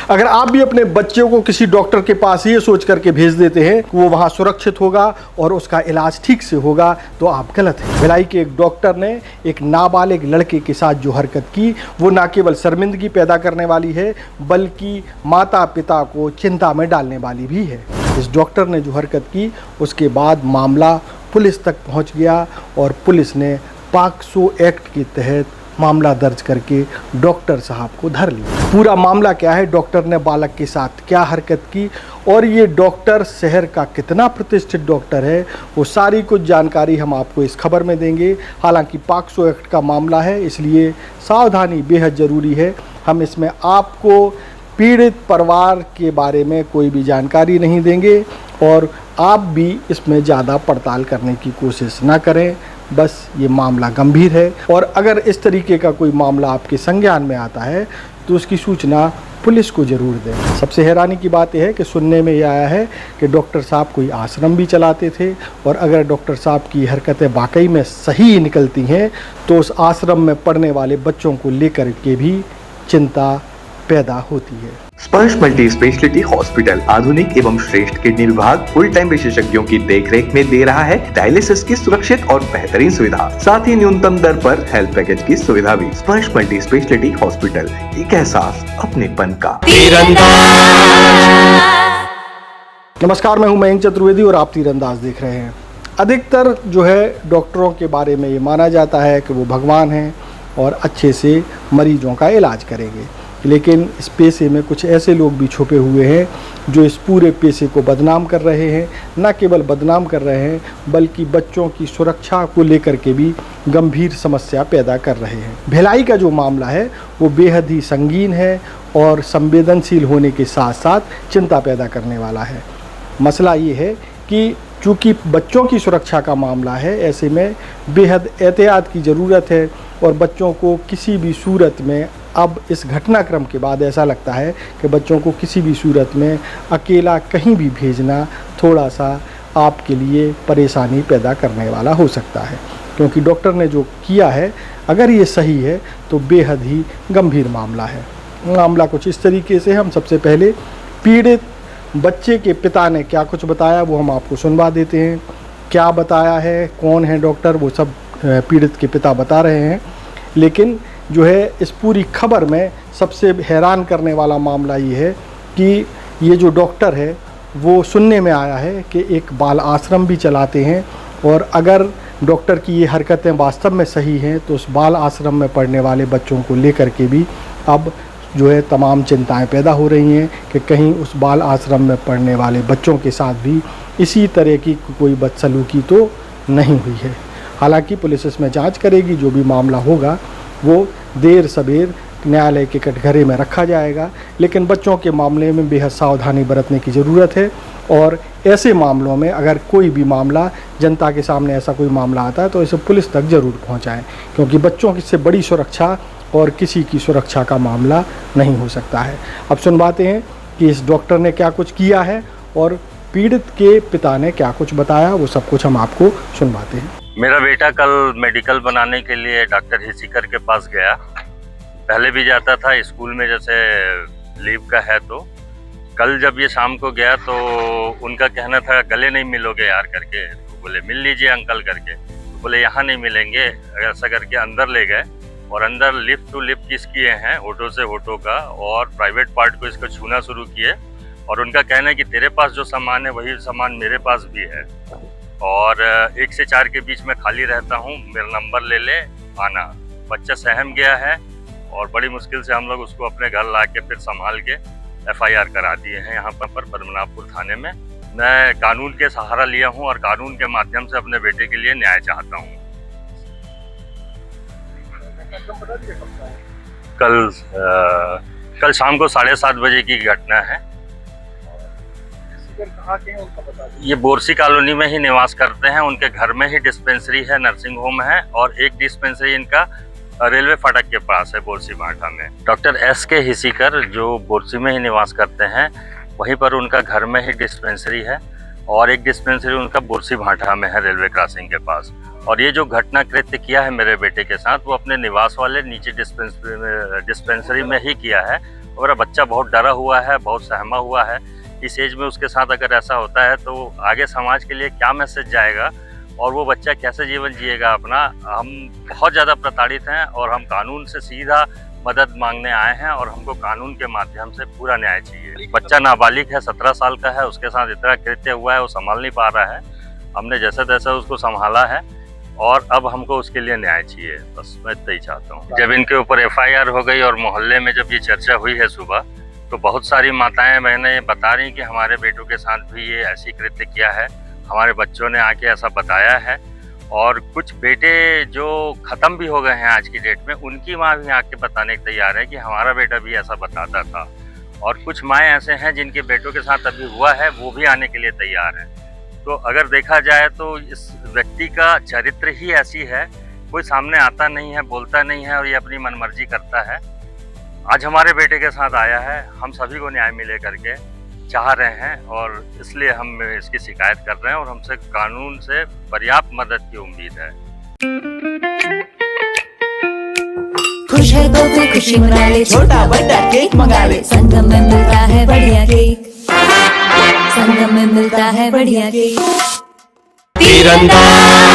अगर आप भी अपने बच्चों को किसी डॉक्टर के पास ये सोच करके भेज देते हैं कि वो वहाँ सुरक्षित होगा और उसका इलाज ठीक से होगा, तो आप गलत हैं। भिलाई के एक डॉक्टर ने एक नाबालिग लड़के के साथ जो हरकत की, वो न केवल शर्मिंदगी पैदा करने वाली है, बल्कि माता पिता को चिंता में डालने वाली भी है। इस डॉक्टर ने जो हरकत की, उसके बाद मामला पुलिस तक पहुंच गया और पुलिस ने पॉक्सो एक्ट के तहत मामला दर्ज करके डॉक्टर साहब को धर लिया। पूरा मामला क्या है, डॉक्टर ने बालक के साथ क्या हरकत की और ये डॉक्टर शहर का कितना प्रतिष्ठित डॉक्टर है, वो सारी कुछ जानकारी हम आपको इस खबर में देंगे। हालांकि पॉक्सो एक्ट का मामला है, इसलिए सावधानी बेहद ज़रूरी है। हम इसमें आपको पीड़ित परिवार के बारे में कोई भी जानकारी नहीं देंगे और आप भी इसमें ज़्यादा पड़ताल करने की कोशिश ना करें। बस ये मामला गंभीर है और अगर इस तरीके का कोई मामला आपके संज्ञान में आता है तो उसकी सूचना पुलिस को ज़रूर दें। सबसे हैरानी की बात यह है कि सुनने में यह आया है कि डॉक्टर साहब कोई आश्रम भी चलाते थे और अगर डॉक्टर साहब की हरकतें वाकई में सही निकलती हैं तो उस आश्रम में पढ़ने वाले बच्चों को लेकर के भी चिंता पैदा होती है। स्पर्श मल्टी स्पेशलिटी हॉस्पिटल आधुनिक एवं श्रेष्ठ किडनी विभाग फुल टाइम विशेषज्ञों की देखरेख में दे रहा है डायलिसिस की सुरक्षित और बेहतरीन सुविधा, साथ ही न्यूनतम दर पर हेल्थ पैकेज की सुविधा भी। स्पर्श मल्टी स्पेशलिटी हॉस्पिटल, एक एहसास अपनेपन का। नमस्कार, मैं हूं मयंक चतुर्वेदी और आप तीरंदाज देख रहे हैं। अधिकतर जो है डॉक्टरों के बारे में ये माना जाता है कि वो भगवान हैं और अच्छे से मरीजों का इलाज करेंगे, लेकिन इस पेशे में कुछ ऐसे लोग भी छुपे हुए हैं जो इस पूरे पेशे को बदनाम कर रहे हैं। न केवल बदनाम कर रहे हैं बल्कि बच्चों की सुरक्षा को लेकर के भी गंभीर समस्या पैदा कर रहे हैं। भिलाई का जो मामला है वो बेहद ही संगीन है और संवेदनशील होने के साथ साथ चिंता पैदा करने वाला है। मसला ये है कि चूँकि बच्चों की सुरक्षा का मामला है, ऐसे में बेहद एहतियात की ज़रूरत है और बच्चों को किसी भी सूरत में, अब इस घटनाक्रम के बाद ऐसा लगता है कि बच्चों को किसी भी सूरत में अकेला कहीं भी भेजना थोड़ा सा आपके लिए परेशानी पैदा करने वाला हो सकता है, क्योंकि डॉक्टर ने जो किया है अगर ये सही है तो बेहद ही गंभीर मामला है। मामला कुछ इस तरीके से, हम सबसे पहले पीड़ित बच्चे के पिता ने क्या कुछ बताया वो हम आपको सुनवा देते हैं। क्या बताया है, कौन है डॉक्टर, वो सब पीड़ित के पिता बता रहे हैं। लेकिन जो है इस पूरी खबर में सबसे हैरान करने वाला मामला ये है कि ये जो डॉक्टर है वो सुनने में आया है कि एक बाल आश्रम भी चलाते हैं और अगर डॉक्टर की ये हरकतें वास्तव में सही हैं तो उस बाल आश्रम में पढ़ने वाले बच्चों को लेकर के भी अब जो है तमाम चिंताएं पैदा हो रही हैं कि कहीं उस बाल आश्रम में पढ़ने वाले बच्चों के साथ भी इसी तरह की कोई बदसलूकी तो नहीं हुई है। हालांकि पुलिस इसमें जांच करेगी, जो भी मामला होगा वो देर सबेर न्यायालय के कटघरे में रखा जाएगा, लेकिन बच्चों के मामले में बेहद सावधानी बरतने की ज़रूरत है। और ऐसे मामलों में अगर कोई भी मामला जनता के सामने ऐसा कोई मामला आता है तो इसे पुलिस तक ज़रूर पहुंचाएं, क्योंकि बच्चों की से बड़ी सुरक्षा और किसी की सुरक्षा का मामला नहीं हो सकता है। अब सुनवाते हैं कि इस डॉक्टर ने क्या कुछ किया है और पीड़ित के पिता ने क्या कुछ बताया, वो सब कुछ हम आपको सुनवाते हैं। मेरा बेटा कल मेडिकल बनाने के लिए डॉक्टर हिसीकर के पास गया। पहले भी जाता था स्कूल में, जैसे लीव का है तो। कल जब ये शाम को गया तो उनका कहना था गले नहीं मिलोगे यार करके, तो बोले मिल लीजिए अंकल करके, तो बोले यहाँ नहीं मिलेंगे। ऐसा करके अंदर ले गए और अंदर लिफ्ट टू लिफ्ट किस किए हैं, होठों से होठों का, और प्राइवेट पार्ट को इसको छूना शुरू किए। और उनका कहना है कि तेरे पास जो सामान है वही सामान मेरे पास भी है और 1 से 4 के बीच में खाली रहता हूँ, मेरा नंबर ले ले आना। बच्चा सहम गया है और बड़ी मुश्किल से हम लोग उसको अपने घर ला के फिर संभाल के FIR करा दिए हैं यहाँ पर पद्मनाभपुर थाने में। मैं कानून के सहारा लिया हूँ और कानून के माध्यम से अपने बेटे के लिए न्याय चाहता हूँ। कल शाम को 7:30 बजे की घटना है। ये बोरसी कॉलोनी में ही निवास करते हैं, उनके घर में ही डिस्पेंसरी है, नर्सिंग होम है और एक डिस्पेंसरी इनका रेलवे फाटक के पास है बोरसी भाटा में। डॉक्टर SK हिसीकर जो बोरसी में ही निवास करते हैं, वहीं पर उनका घर में ही डिस्पेंसरी है और एक डिस्पेंसरी उनका बोरसी भाटा में है रेलवे क्रॉसिंग के पास। और ये जो घटना कृत्य किया है मेरे बेटे के साथ, वो अपने निवास वाले नीचे डिस्पेंसरी में ही किया है मेरा बच्चा बहुत डरा हुआ है, बहुत सहमा हुआ है। इस एज में उसके साथ अगर ऐसा होता है तो आगे समाज के लिए क्या मैसेज जाएगा और वो बच्चा कैसे जीवन जिएगा अपना। हम बहुत ज़्यादा प्रताड़ित हैं और हम कानून से सीधा मदद मांगने आए हैं और हमको कानून के माध्यम से पूरा न्याय चाहिए। बच्चा नाबालिग है, 17 साल का है, उसके साथ इतना कृत्य हुआ है, वो संभाल नहीं पा रहा है। हमने जैसे तैसे उसको संभाला है और अब हमको उसके लिए न्याय चाहिए, बस मैं इतना ही चाहता हूँ। जब इनके ऊपर FIR हो गई और मोहल्ले में जब ये चर्चा हुई है सुबह, तो बहुत सारी माताएं बहनें ये बता रही कि हमारे बेटों के साथ भी ये ऐसी कृत्य किया है, हमारे बच्चों ने आके ऐसा बताया है। और कुछ बेटे जो ख़त्म भी हो गए हैं आज की डेट में, उनकी माँ भी आके बताने को तैयार है कि हमारा बेटा भी ऐसा बताता था। और कुछ माएँ ऐसे हैं जिनके बेटों के साथ अभी हुआ है, वो भी आने के लिए तैयार हैं। तो अगर देखा जाए तो इस व्यक्ति का चरित्र ही ऐसी है, कोई सामने आता नहीं है, बोलता नहीं है और ये अपनी मनमर्जी करता है। आज हमारे बेटे के साथ आया है, हम सभी को न्याय मिले करके चाह रहे हैं और इसलिए हम इसकी शिकायत कर रहे हैं और हमसे कानून से पर्याप्त मदद की उम्मीद है। खुश है तो फिर खुशी मना ले, छोटा बड़ा केक मंगा ले, संगम में मिलता है बढ़िया केक, संगम में मिलता है बढ़िया केक। तीरंदाज